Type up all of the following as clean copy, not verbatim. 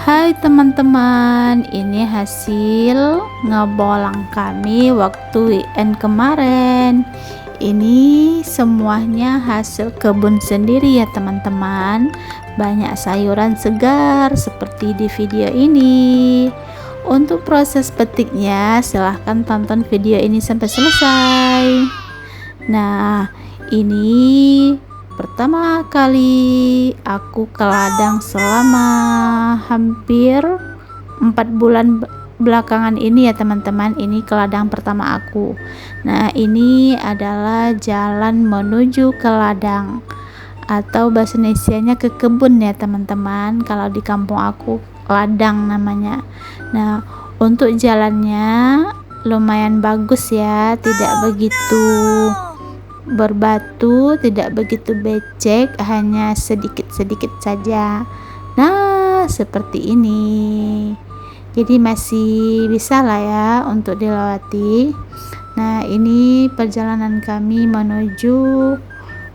Hai teman-teman, ini hasil ngebolang kami waktu weekend kemarin. Ini semuanya hasil kebun sendiri ya teman-teman. Banyak sayuran segar seperti di video ini. Untuk proses petiknya silahkan tonton video ini sampai selesai. Nah, ini pertama kali aku ke ladang selama hampir 4 bulan belakangan ini ya teman-teman. Ini ke ladang pertama aku. Nah, ini adalah jalan menuju ke ladang, atau bahasa Indonesianya ke kebun ya teman-teman. Kalau di kampung aku ladang namanya. Nah, untuk jalannya lumayan bagus ya, tidak begitu berbatu, tidak begitu becek, hanya sedikit-sedikit saja. Nah, seperti ini. Jadi masih bisa lah ya untuk dilewati. Nah, ini perjalanan kami menuju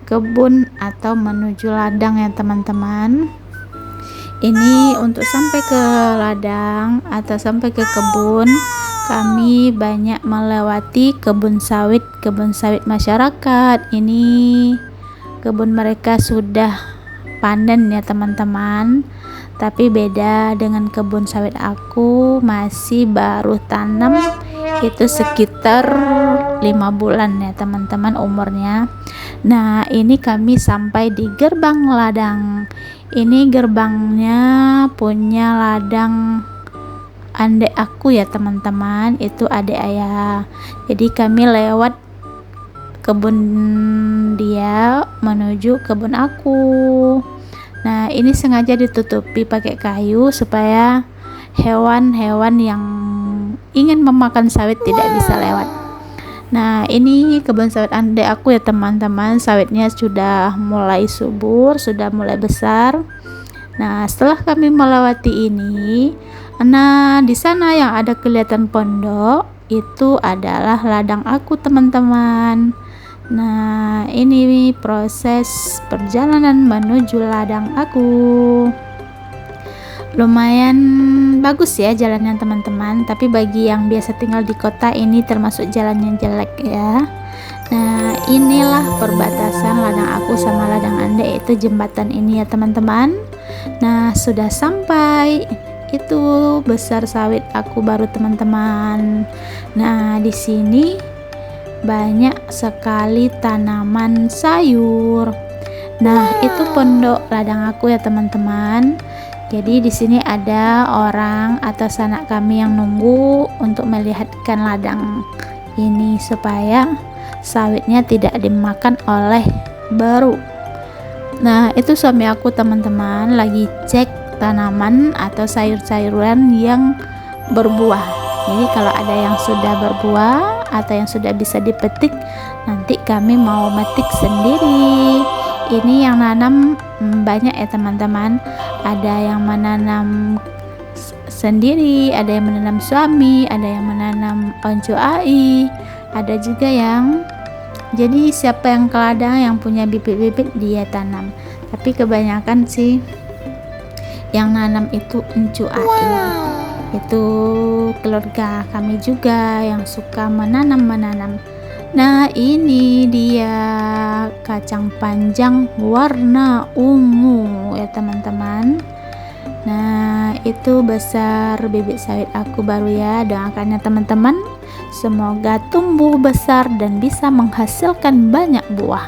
kebun atau menuju ladang ya teman-teman. Ini untuk sampai ke ladang atau sampai ke kebun, kami banyak melewati kebun sawit masyarakat. Ini kebun mereka sudah panen ya teman-teman, tapi beda dengan kebun sawit aku, masih baru tanam, itu sekitar 5 bulan ya teman-teman umurnya. Nah, ini kami sampai di gerbang ladang. Ini gerbangnya punya ladang adik aku ya teman-teman, itu adik ayah. Jadi kami lewat kebun dia menuju kebun aku. Nah, ini sengaja ditutupi pakai kayu supaya hewan-hewan yang ingin memakan sawit tidak bisa lewat. Nah, ini kebun sawit adik aku ya teman-teman. Sawitnya sudah mulai subur, sudah mulai besar. Nah, setelah kami melewati ini, nah di sana yang ada kelihatan pondok itu adalah ladang aku teman-teman. Nah, ini proses perjalanan menuju ladang aku. Lumayan bagus ya jalannya teman-teman, tapi bagi yang biasa tinggal di kota ini termasuk jalannya jelek ya. Nah, inilah perbatasan ladang aku sama ladang anda, yaitu jembatan ini ya teman-teman. Nah, sudah sampai. Itu besar sawit aku baru teman-teman. Nah, di sini banyak sekali tanaman sayur. Nah, itu pondok ladang aku ya teman-teman. Jadi di sini ada orang atau sanak kami yang nunggu untuk melihatkan ladang ini supaya sawitnya tidak dimakan oleh beru. Nah, itu suami aku teman-teman lagi cek tanaman atau sayur-sayuran yang berbuah. Jadi kalau ada yang sudah berbuah atau yang sudah bisa dipetik, nanti kami mau metik sendiri. Ini yang nanam banyak ya teman-teman. Ada yang menanam sendiri, ada yang menanam suami, ada yang menanam onco ai, ada juga yang jadi siapa yang ke ladang yang punya bibit-bibit dia tanam. Tapi kebanyakan sih yang nanam itu onco ai. Itu keluarga kami juga yang suka menanam. Nah, ini dia kacang panjang warna ungu ya teman-teman. Nah, itu besar bibit sawit aku baru ya. Doakannya teman-teman semoga tumbuh besar dan bisa menghasilkan banyak buah.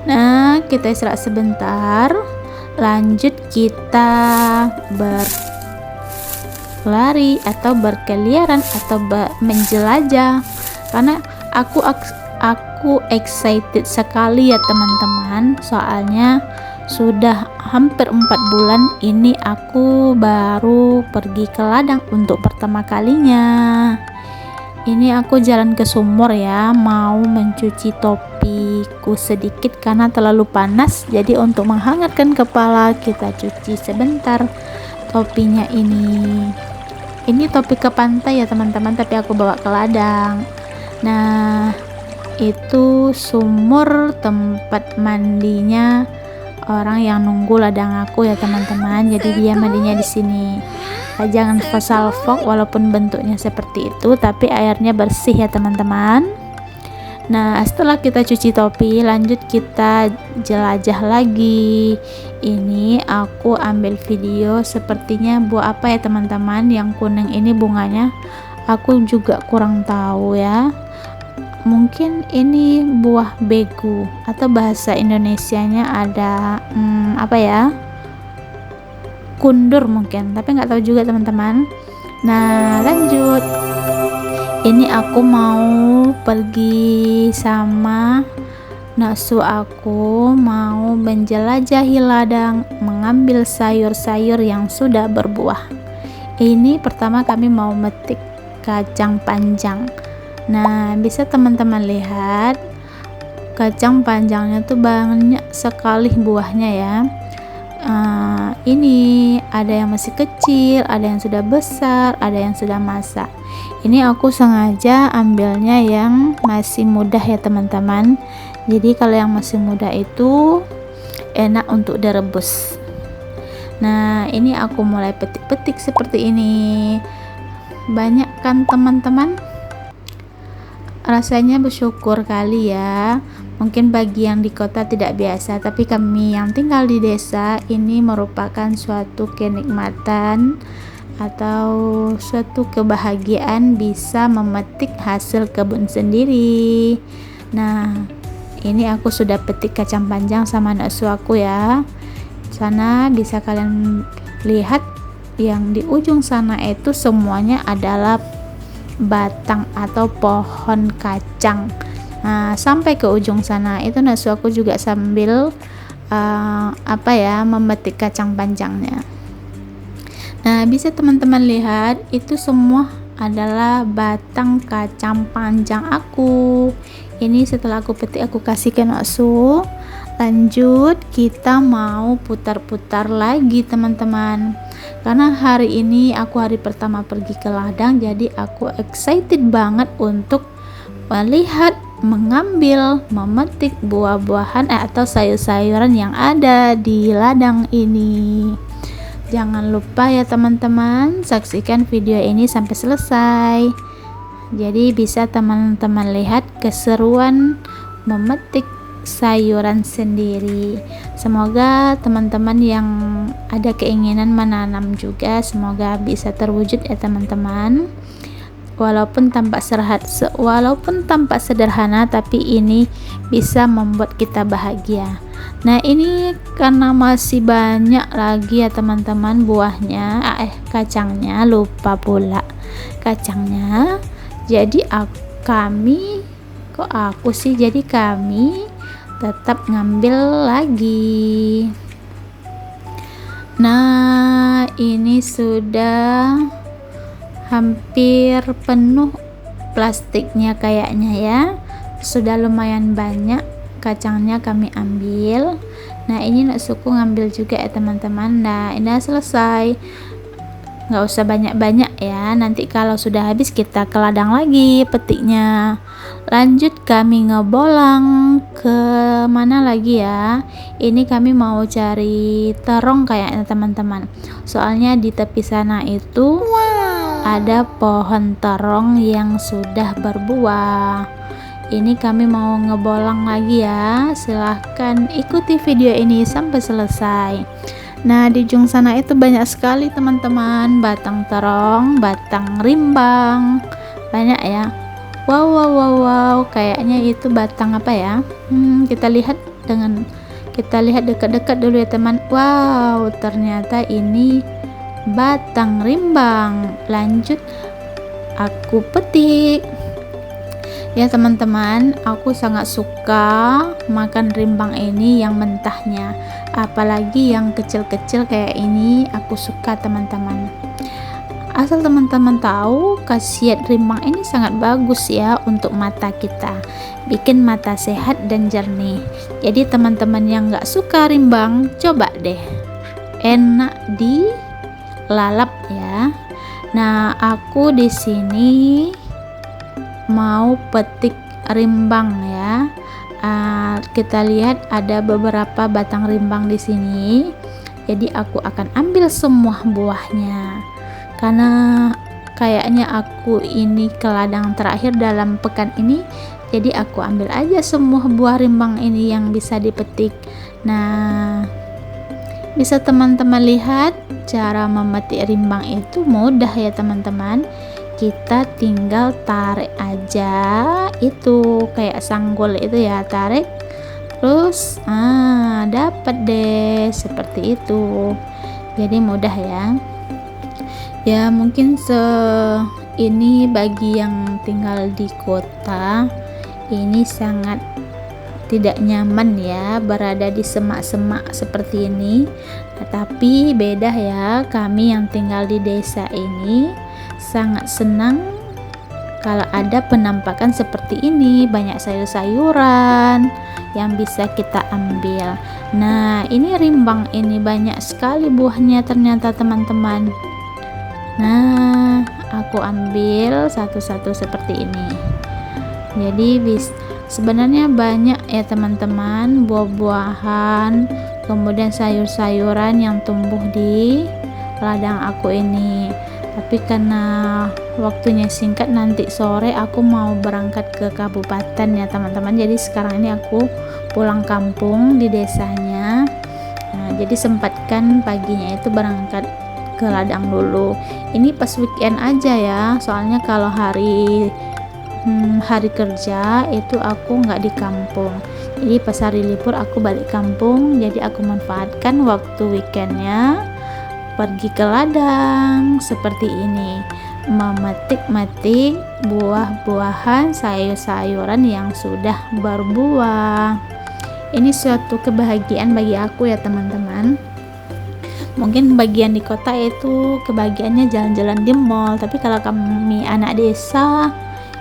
Nah, kita istirahat sebentar. Lanjut kita berlari atau berkeliaran atau menjelajah. Karena aku excited sekali ya teman-teman, soalnya sudah hampir 4 bulan ini aku baru pergi ke ladang untuk pertama kalinya. Ini aku jalan ke sumur ya, mau mencuci topiku sedikit karena terlalu panas. Jadi untuk menghangatkan kepala kita cuci sebentar topinya ini. Ini topi ke pantai ya teman-teman, tapi aku bawa ke ladang. Nah, itu sumur tempat mandinya orang yang nunggu ladang aku ya teman-teman, jadi dia mandinya di sini. Jangan salfok walaupun bentuknya seperti itu, tapi airnya bersih ya teman-teman. Nah, setelah kita cuci topi, lanjut kita jelajah lagi. Ini aku ambil video, sepertinya buah apa ya teman-teman, yang kuning ini bunganya aku juga kurang tahu ya. Mungkin ini buah begu atau bahasa Indonesianya ada apa ya, kundur mungkin, tapi nggak tahu juga teman-teman. Nah, lanjut. Ini aku mau pergi sama naksu, aku mau menjelajahi ladang, mengambil sayur-sayur yang sudah berbuah. Ini pertama kami mau metik kacang panjang. Nah, bisa teman-teman lihat kacang panjangnya tuh banyak sekali buahnya ya. Ini ada yang masih kecil, ada yang sudah besar, ada yang sudah masak. Ini aku sengaja ambilnya yang masih muda ya teman-teman. Jadi kalau yang masih muda itu enak untuk direbus. Nah, ini aku mulai petik-petik seperti ini. Banyak kan teman-teman? Rasanya bersyukur kali ya. Mungkin bagi yang di kota tidak biasa, tapi kami yang tinggal di desa ini merupakan suatu kenikmatan atau suatu kebahagiaan bisa memetik hasil kebun sendiri. Nah, ini aku sudah petik kacang panjang sama naksu aku ya. Sana bisa kalian lihat yang di ujung sana itu semuanya adalah batang atau pohon kacang. Nah, sampai ke ujung sana itu naksu aku juga sambil memetik kacang panjangnya. Nah, bisa teman-teman lihat itu semua adalah batang kacang panjang aku. Ini setelah aku petik aku kasih ke naksu. Lanjut kita mau putar-putar lagi teman-teman, karena hari ini aku hari pertama pergi ke ladang, jadi aku excited banget untuk melihat, mengambil, memetik buah-buahan atau sayur-sayuran yang ada di ladang ini. Jangan lupa ya teman-teman, saksikan video ini sampai selesai. Jadi bisa teman-teman lihat keseruan memetik sayuran sendiri. Semoga teman-teman yang ada keinginan menanam juga semoga bisa terwujud ya teman-teman. Walaupun tampak sederhana, tapi ini bisa membuat kita bahagia. Nah, ini karena masih banyak lagi ya teman-teman buahnya, kacangnya, lupa pula kacangnya. Jadi kami tetap ngambil lagi. Nah, ini sudah hampir penuh plastiknya kayaknya ya, sudah lumayan banyak kacangnya kami ambil. Nah, ini naksuku ngambil juga ya teman-teman. Nah, ini selesai, nggak usah banyak-banyak ya, nanti kalau sudah habis kita ke ladang lagi petiknya. Lanjut kami ngebolang ke mana lagi ya, ini kami mau cari terong kayaknya teman-teman, soalnya di tepi sana itu ada pohon terong yang sudah berbuah. Ini kami mau ngebolang lagi ya, silahkan ikuti video ini sampai selesai. Nah, di ujung sana itu banyak sekali teman-teman batang terong, batang rimbang, banyak ya. Wow, kayaknya itu batang apa ya? Kita lihat dekat-dekat dulu ya teman. Wow, ternyata ini batang rimbang. Lanjut aku petik ya teman-teman. Aku sangat suka makan rimbang ini yang mentahnya, apalagi yang kecil-kecil kayak ini aku suka teman-teman. Asal teman-teman tahu, khasiat rimbang ini sangat bagus ya untuk mata kita, bikin mata sehat dan jernih. Jadi teman-teman yang nggak suka rimbang, coba deh, enak dilalap ya. Nah, aku di sini mau petik rimbang ya. kita lihat ada beberapa batang rimbang di sini. Jadi aku akan ambil semua buahnya. Karena kayaknya aku ini ke ladang terakhir dalam pekan ini, jadi aku ambil aja semua buah rimbang ini yang bisa dipetik. Nah, bisa teman-teman lihat cara memetik rimbang itu mudah ya teman-teman. Kita tinggal tarik aja, itu kayak sanggul itu ya, tarik terus dapat deh seperti itu. Jadi mudah ya mungkin ini bagi yang tinggal di kota ini sangat tidak nyaman ya berada di semak-semak seperti ini. Tapi beda ya, kami yang tinggal di desa ini sangat senang kalau ada penampakan seperti ini, banyak sayur-sayuran yang bisa kita ambil. Nah, ini rimbang ini banyak sekali buahnya ternyata teman-teman. Nah, aku ambil satu-satu seperti ini. Jadi sebenarnya banyak ya teman-teman buah-buahan, kemudian sayur-sayuran yang tumbuh di ladang aku ini. Tapi karena waktunya singkat, nanti sore aku mau berangkat ke kabupaten ya teman-teman. Jadi sekarang ini aku pulang kampung di desanya. Nah, jadi sempatkan paginya itu berangkat ke ladang dulu. Ini pas weekend aja ya, soalnya kalau hari kerja itu aku nggak di kampung. Jadi pas hari libur aku balik kampung, jadi aku manfaatkan waktu weekendnya pergi ke ladang seperti ini, memetik-metik buah-buahan, sayur-sayuran yang sudah berbuah. Ini suatu kebahagiaan bagi aku ya teman-teman. Mungkin bagian di kota itu kebahagiaannya jalan-jalan di mall, tapi kalau kami anak desa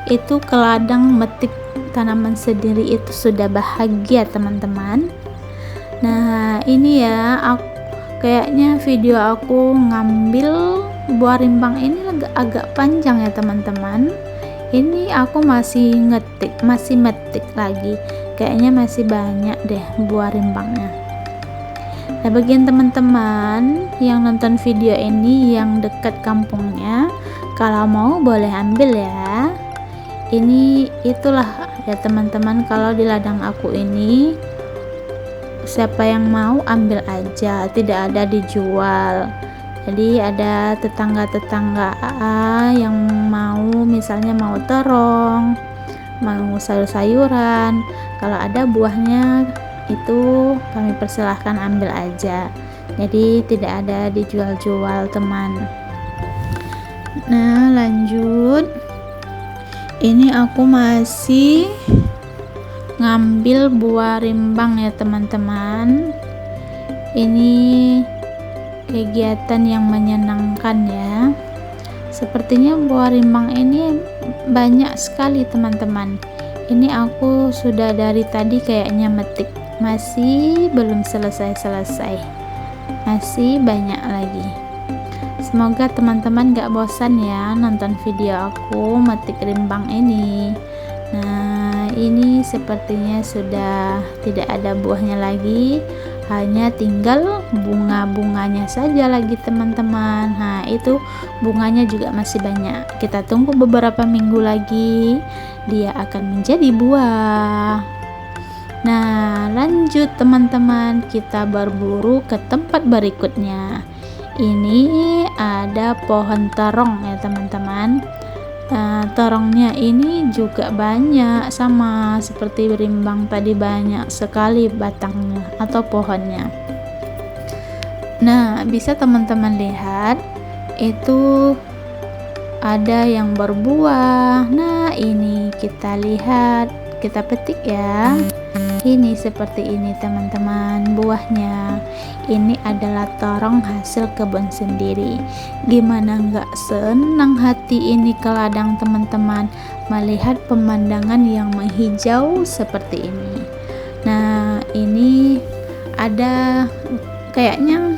itu ke ladang metik tanaman sendiri itu sudah bahagia teman-teman. Nah, ini ya kayaknya video aku ngambil buah rimbang ini agak panjang ya teman-teman. Ini aku masih metik lagi. Kayaknya masih banyak deh buah rimbangnya. Nah, bagian teman-teman yang nonton video ini yang dekat kampungnya, kalau mau boleh ambil ya. Itulah ya teman-teman, kalau di ladang aku ini siapa yang mau ambil aja, tidak ada dijual. Jadi ada tetangga-tetangga yang mau, misalnya mau terong, mau sayur-sayuran, kalau ada buahnya itu kami persilahkan ambil aja. Jadi tidak ada dijual-jual teman. Nah, lanjut. Ini aku masih ngambil buah rimbang ya teman-teman. Ini kegiatan yang menyenangkan ya. Sepertinya buah rimbang ini banyak sekali teman-teman. Ini aku sudah dari tadi kayaknya metik, masih belum selesai, masih banyak lagi. Semoga teman-teman gak bosan ya nonton video aku metik rimbang ini. Nah, ini sepertinya sudah tidak ada buahnya lagi, hanya tinggal bunga-bunganya saja lagi teman-teman. Nah, itu bunganya juga masih banyak. Kita tunggu beberapa minggu lagi, dia akan menjadi buah. Nah, lanjut teman-teman, kita berburu ke tempat berikutnya. Ini ada pohon terong ya teman-teman. Nah, terongnya ini juga banyak, sama seperti rimbang tadi, banyak sekali batangnya atau pohonnya. Nah, bisa teman-teman lihat itu ada yang berbuah. Nah, ini kita lihat, kita petik ya. Ini seperti ini teman-teman buahnya. Ini adalah terong hasil kebun sendiri. Gimana nggak senang hati ini ke ladang teman-teman melihat pemandangan yang menghijau seperti ini. Nah, ini ada kayaknya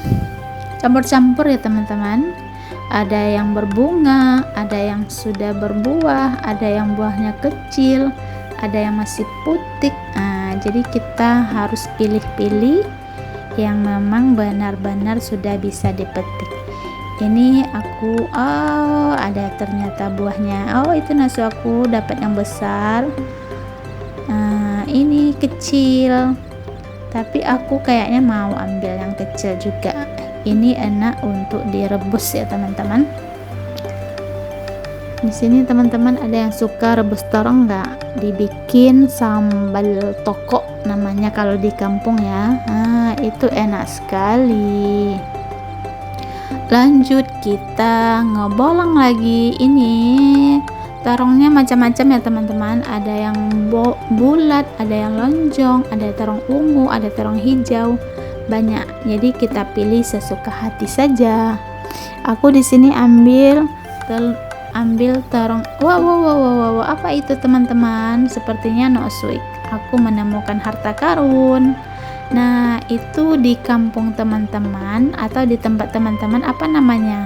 campur-campur ya teman-teman. Ada yang berbunga, ada yang sudah berbuah, ada yang buahnya kecil, ada yang masih putih. jadi kita harus pilih-pilih yang memang benar-benar sudah bisa dipetik. Ini aku ada ternyata buahnya. Itu nasu aku dapat yang besar. Ini kecil, tapi aku kayaknya mau ambil yang kecil juga. Ini enak untuk direbus ya teman-teman. Di sini teman-teman ada yang suka rebus terong nggak? Dibikin sambal toko namanya kalau di kampung ya. Itu enak sekali. Lanjut kita ngebolang lagi. Ini terongnya macam-macam ya teman-teman. Ada yang bulat, ada yang lonjong, ada terong ungu, ada terong hijau, banyak. Jadi kita pilih sesuka hati saja. Aku di sini ambil terong. Wow, apa itu teman-teman? Sepertinya nosweek. Aku menemukan harta karun. Nah, itu di kampung teman-teman atau di tempat teman-teman apa namanya?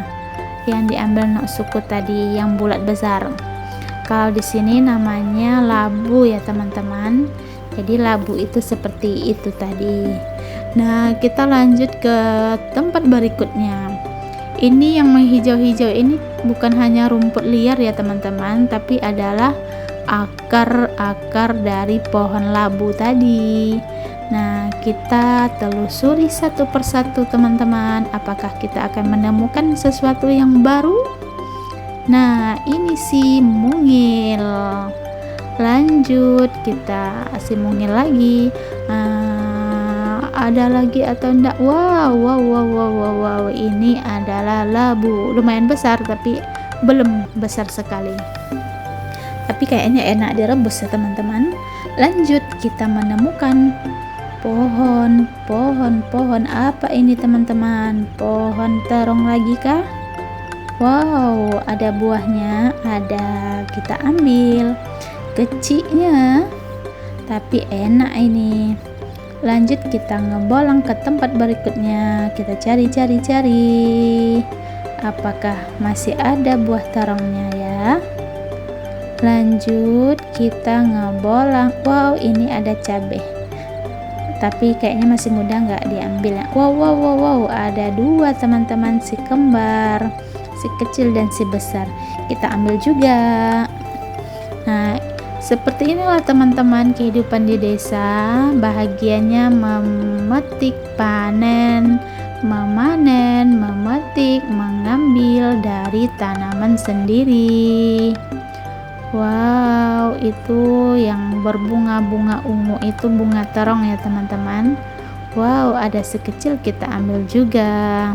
Yang diambil nossuku tadi yang bulat besar. Kalau di sini namanya labu ya teman-teman. Jadi labu itu seperti itu tadi. Nah, kita lanjut ke tempat berikutnya. Ini yang menghijau-hijau ini bukan hanya rumput liar ya teman-teman, tapi adalah akar-akar dari pohon labu tadi. Nah, kita telusuri satu persatu teman-teman. Apakah kita akan menemukan sesuatu yang baru? Nah, ini si mungil. Lanjut, kita si mungil lagi. Ada lagi atau enggak? Wow, ini adalah labu. Lumayan besar tapi belum besar sekali. Tapi kayaknya enak direbus ya teman-teman. Lanjut, kita menemukan pohon. Apa ini teman-teman? Pohon terong lagi kah? Wow, ada buahnya. Kita ambil kecilnya, tapi enak ini. Lanjut kita ngebolang ke tempat berikutnya. Kita cari. Apakah masih ada buah terongnya ya? Lanjut kita ngebolang. Wow, ini ada cabai. Tapi kayaknya masih muda, nggak diambil. Wow, ada dua teman-teman, si kembar, si kecil dan si besar. Kita ambil juga. Nah, seperti inilah teman-teman kehidupan di desa. Bahagianya memetik, panen, memanen, memetik, mengambil dari tanaman sendiri. Wow, itu yang berbunga-bunga ungu itu bunga terong ya teman-teman. Wow, ada sekecil, kita ambil juga.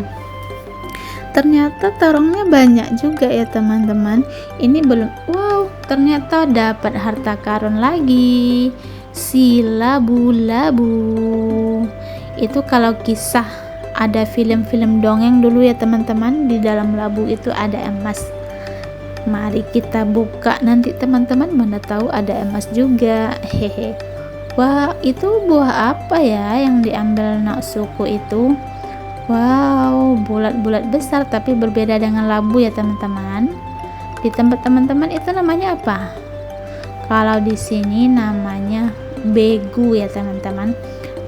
Ternyata terongnya banyak juga ya teman-teman. Ini belum. Wow, ternyata dapat harta karun lagi, si labu-labu. Itu kalau kisah ada film-film dongeng dulu ya teman-teman, di dalam labu itu ada emas. Mari kita buka nanti teman-teman, mana tahu ada emas juga. Hehe. Wah, itu buah apa ya yang diambil nossuku itu? Wow, bulat-bulat besar tapi berbeda dengan labu ya teman-teman. Di tempat teman-teman itu namanya apa? Kalau di sini namanya begu ya teman-teman.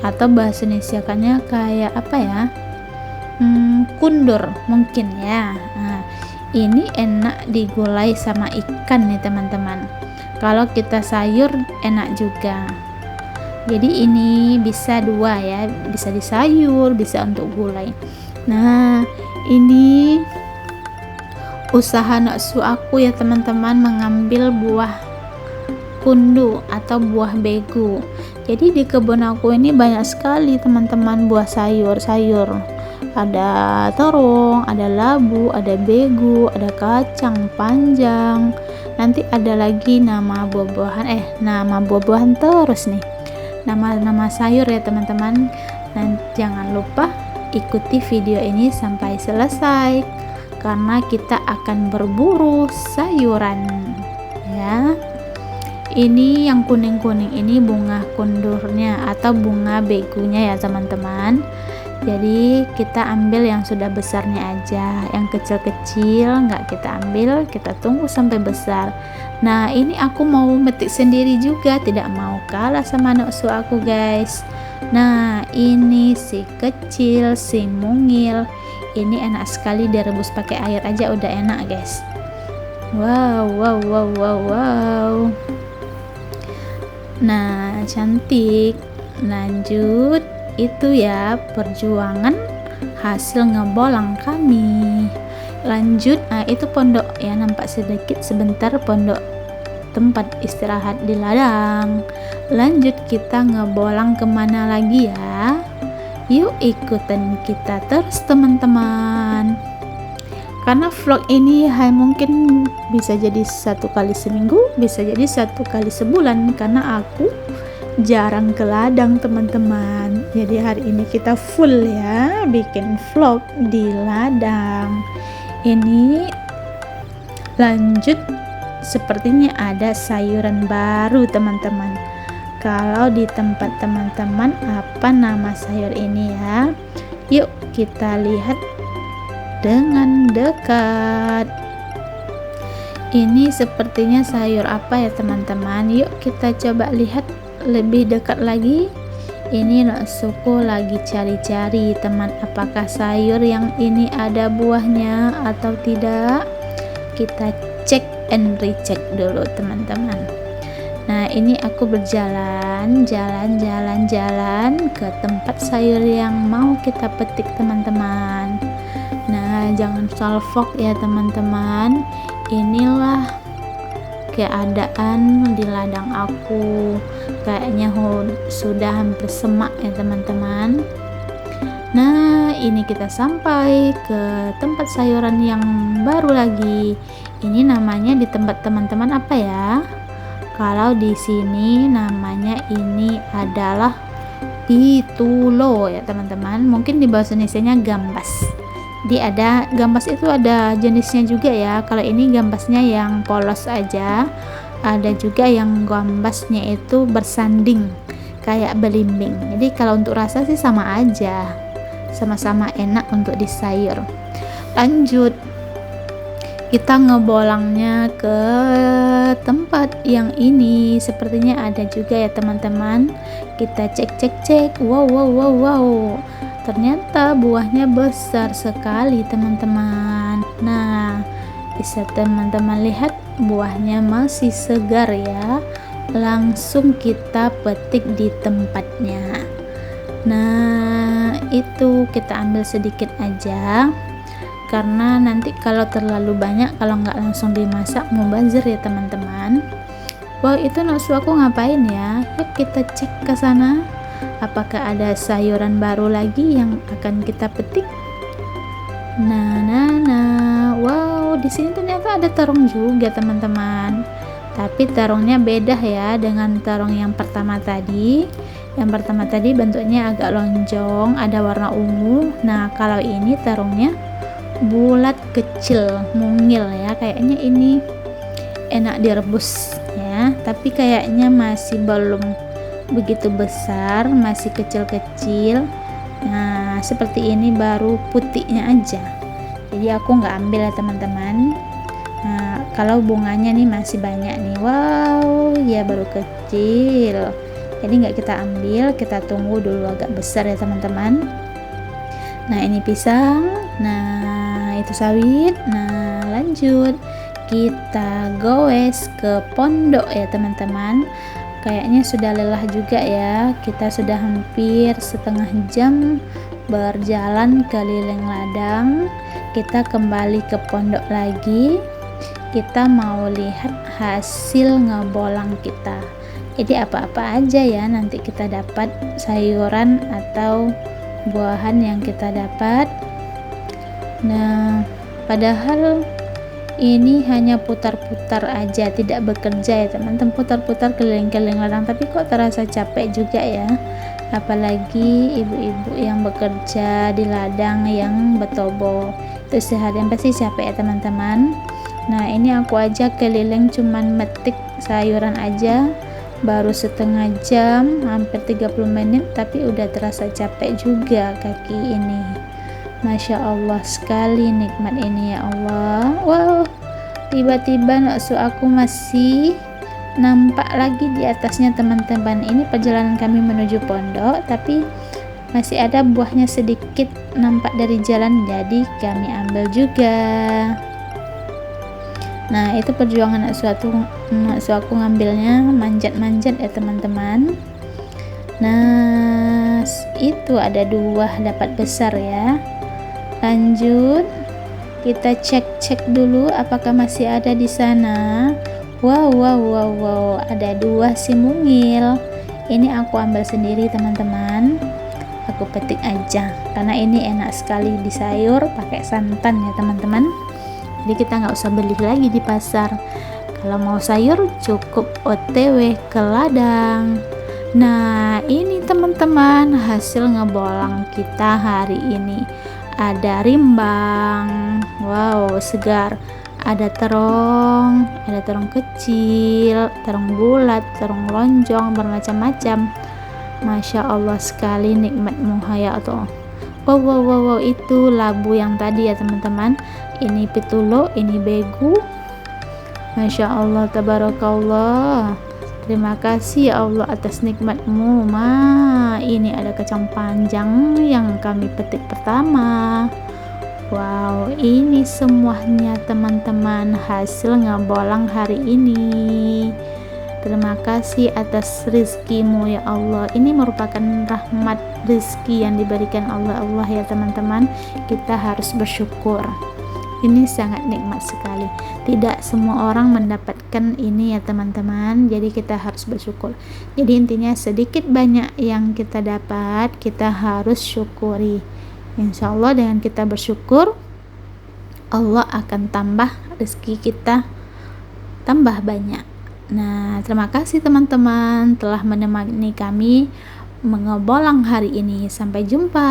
Atau bahasa Indonesiakannya kayak apa ya? Kundur mungkin ya. Nah, ini enak digulai sama ikan nih teman-teman. Kalau kita sayur enak juga. Jadi ini bisa dua ya, bisa disayur, bisa untuk gulai. Nah, ini usaha nossu aku ya teman-teman, mengambil buah kundu atau buah begu. Jadi di kebun aku ini banyak sekali teman-teman buah sayur-sayur. Ada terong, ada labu, ada begu, ada kacang panjang. Nanti ada lagi nama buah-buahan terus nih. Nama-nama sayur ya teman-teman. Dan jangan lupa ikuti video ini sampai selesai karena kita akan berburu sayuran ya. Ini yang kuning-kuning ini bunga kundurnya atau bunga begunya ya teman-teman. Jadi kita ambil yang sudah besarnya aja, yang kecil-kecil nggak kita ambil, kita tunggu sampai besar. Nah ini aku mau metik sendiri juga, tidak mau kalah sama anak su aku guys. Nah ini si kecil, si mungil, ini enak sekali direbus pakai air aja udah enak guys. Wow wow wow wow wow. Nah cantik. Lanjut, itu ya perjuangan hasil ngebolang kami. Lanjut, itu pondok ya, nampak sedikit sebentar pondok tempat istirahat di ladang. Lanjut kita ngebolang kemana lagi ya, yuk ikutan kita terus teman-teman, karena vlog ini mungkin bisa jadi 1 kali seminggu, bisa jadi 1 kali sebulan, karena aku jarang ke ladang teman-teman. Jadi hari ini kita full ya bikin vlog di ladang. Ini lanjut, sepertinya ada sayuran baru teman-teman. Kalau di tempat teman-teman apa nama sayur ini ya, yuk kita lihat dengan dekat. Ini sepertinya sayur apa ya teman-teman, yuk kita coba lihat lebih dekat lagi. Ini suku lagi cari-cari teman, apakah sayur yang ini ada buahnya atau tidak. Kita cek and recheck dulu teman-teman. Nah ini aku berjalan jalan ke tempat sayur yang mau kita petik teman-teman. Nah jangan salfok ya teman-teman, inilah keadaan di ladang aku, kayaknya sudah hampir semak ya teman-teman. Nah ini kita sampai ke tempat sayuran yang baru lagi. Ini namanya di tempat teman-teman apa ya? Kalau di sini namanya ini adalah pitulo ya teman-teman, mungkin di bahasa Indonesianya gambas. Jadi ada gambas itu ada jenisnya juga ya. Kalau ini gambasnya yang polos aja, ada juga yang gambasnya itu bersanding kayak belimbing. Jadi kalau untuk rasa sih sama aja, sama-sama enak untuk disayur. Lanjut, kita ngebolangnya ke tempat yang ini, sepertinya ada juga ya teman-teman. Kita cek. Wow, ternyata buahnya besar sekali teman-teman. Nah bisa teman-teman lihat buahnya masih segar ya, langsung kita petik di tempatnya. Nah itu kita ambil sedikit aja, karena nanti kalau terlalu banyak, kalau nggak langsung dimasak mubazir ya teman-teman. Wow itu nafsu aku ngapain ya, yuk kita cek ke sana. Apakah ada sayuran baru lagi yang akan kita petik? Nah, wow, di sini ternyata ada terong juga teman-teman. Tapi terongnya beda ya dengan terong yang pertama tadi. Yang pertama tadi bentuknya agak lonjong, ada warna ungu. Nah, kalau ini terongnya bulat kecil, mungil ya. Kayaknya ini enak direbus ya, tapi kayaknya masih belum begitu besar, masih kecil-kecil. Nah seperti ini baru putihnya aja, jadi aku nggak ambil ya teman-teman. Nah kalau bunganya nih masih banyak nih, wow ya baru kecil, jadi nggak kita ambil, kita tunggu dulu agak besar ya teman-teman. Nah ini pisang, nah itu sawit. Nah lanjut kita goes ke pondok ya teman-teman. Kayaknya sudah lelah juga ya, kita sudah hampir setengah jam berjalan keliling ladang. Kita kembali ke pondok lagi, kita mau lihat hasil ngebolang kita. Jadi apa-apa aja ya nanti kita dapat, sayuran atau buahan yang kita dapat. Nah padahal ini hanya putar-putar aja, tidak bekerja ya teman-teman, putar-putar keliling-keliling ladang, tapi kok terasa capek juga ya, apalagi ibu-ibu yang bekerja di ladang yang betobo itu seharian pasti capek ya teman-teman. Nah ini aku aja keliling cuman metik sayuran aja, baru setengah jam, hampir 30 menit, tapi udah terasa capek juga kaki ini. Masya Allah sekali nikmat ini ya Allah. Wow, tiba-tiba bakso aku masih nampak lagi di atasnya teman-teman. Ini perjalanan kami menuju pondok, tapi masih ada buahnya sedikit nampak dari jalan, jadi kami ambil juga. Nah, itu perjuangan bakso aku ngambilnya manjat-manjat ya teman-teman. Nah, itu ada 2 dapat besar ya. Lanjut, kita cek dulu apakah masih ada di sana. Wow, ada 2 si mungil. Ini aku ambil sendiri teman-teman. Aku petik aja karena ini enak sekali di sayur pakai santan ya teman-teman. Jadi kita nggak usah beli lagi di pasar. Kalau mau sayur cukup OTW ke ladang. Nah, ini teman-teman hasil ngebolang kita hari ini. Ada rimbang, wow segar. Ada terong kecil, terong bulat, terong lonjong, bermacam-macam. Masya Allah sekali nikmatmu hayatullah. Wow, itu labu yang tadi ya teman-teman. Ini pitulo, ini begu. Masya Allah, tabarakallah. Terima kasih ya Allah atas nikmatmu. Ini ada kacang panjang yang kami petik pertama. Wow, ini semuanya teman-teman hasil ngebolang hari ini. Terima kasih atas rizkimu ya Allah. Ini merupakan rahmat rizki yang diberikan Allah ya teman-teman. Kita harus bersyukur. Ini sangat nikmat sekali. Tidak semua orang mendapatkan ini ya teman-teman. Jadi kita harus bersyukur. Jadi intinya sedikit banyak yang kita dapat, kita harus syukuri. Insya Allah dengan kita bersyukur, Allah akan tambah rezeki kita tambah banyak. Nah, terima kasih teman-teman telah menemani kami mengebolang hari ini. Sampai jumpa.